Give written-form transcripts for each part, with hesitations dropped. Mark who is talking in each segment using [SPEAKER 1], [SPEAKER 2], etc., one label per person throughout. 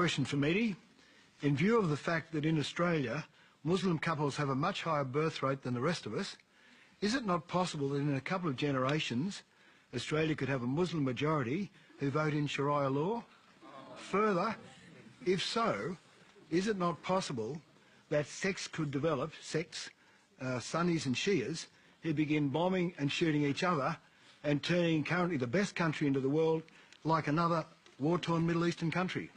[SPEAKER 1] question for Mehdi. In view of the fact that in Australia, Muslim couples have a much higher birth rate than the rest of us, is it not possible that in a couple of generations, Australia could have a Muslim majority who vote in Sharia law? Further, if so, is it not possible that sects could develop, Sunnis and Shias, who begin bombing and shooting each other and turning currently the best country into the world like another war-torn Middle Eastern country?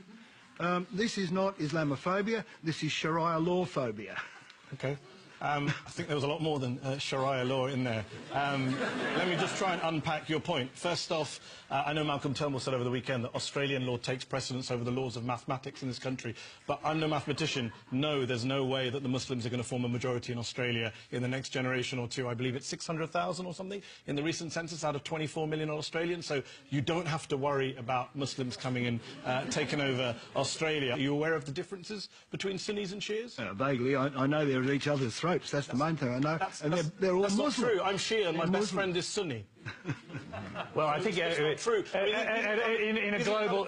[SPEAKER 1] This is not Islamophobia, this is Sharia law phobia.
[SPEAKER 2] Okay. I think there was a lot more than Sharia law in there. Let me just try and unpack your point. First off, I know Malcolm Turnbull said over the weekend that Australian law takes precedence over the laws of mathematics in this country. But I'm no mathematician. No, there's no way that the Muslims are going to form a majority in Australia in the next generation or two. I believe it's 600,000 or something in the recent census out of 24 million Australians. So you don't have to worry about Muslims coming in, taking over Australia. Are you aware of the differences between Sunnis and Shias?
[SPEAKER 1] Vaguely. I know they're at each other's throats. That's the main thing I know. They're all
[SPEAKER 2] that's
[SPEAKER 1] Muslim.
[SPEAKER 2] Not true. I'm Shia and my best friend is Sunni.
[SPEAKER 3] Well, I think
[SPEAKER 2] it's not true.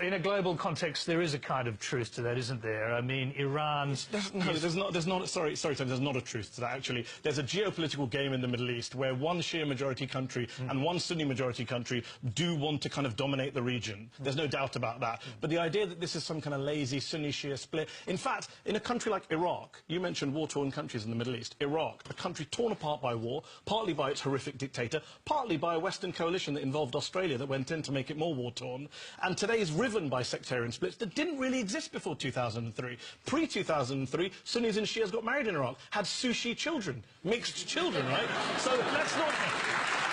[SPEAKER 3] In a global context, there is a kind of truth to that, isn't there? I mean, Iran's...
[SPEAKER 2] There's not. Sorry, Tom, there's not a truth to that, actually. There's a geopolitical game in the Middle East where one Shia majority country and one Sunni majority country do want to kind of dominate the region. There's no doubt about that. But the idea that this is some kind of lazy Sunni-Shia split... In fact, in a country like Iraq, you mentioned war-torn countries in the Middle East. Iraq, a country torn apart by war, partly by its horrific dictator, partly by a Western coalition that involved Australia that went in to make it more war-torn, and today is riven by sectarian splits that didn't really exist before 2003. Pre-2003, Sunnis and Shias got married in Iraq, had sushi children, mixed children, right? So let's not...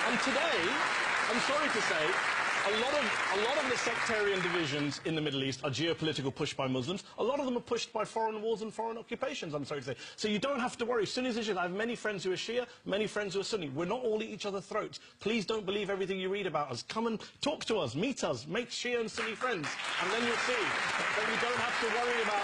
[SPEAKER 2] And today, I'm sorry to say, a lot of the sectarian divisions in the Middle East are geopolitical push by Muslims. A lot of them are pushed by foreign wars and foreign occupations, I'm sorry to say. So you don't have to worry. Sunnis and Shias, I have many friends who are Shia, many friends who are Sunni. We're not all at each other's throats. Please don't believe everything you read about us. Come and talk to us, meet us, make Shia and Sunni friends, and then you'll see that you don't have to worry about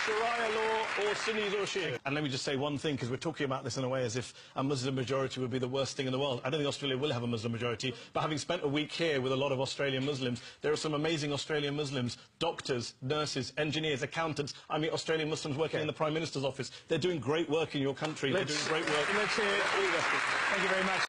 [SPEAKER 2] Sharia law or Sunnis or Shia. And let me just say one thing, because we're talking about this in a way as if a Muslim majority would be the worst thing in the world. I don't think Australia will have a Muslim majority, but having spent a week here with a lot of Australian Muslims, there are some amazing Australian Muslims, doctors, nurses, engineers, accountants. I meet Australian Muslims working in the Prime Minister's office. They're doing great work in your country. They're doing great work.
[SPEAKER 3] Let's hear it. Thank you very much.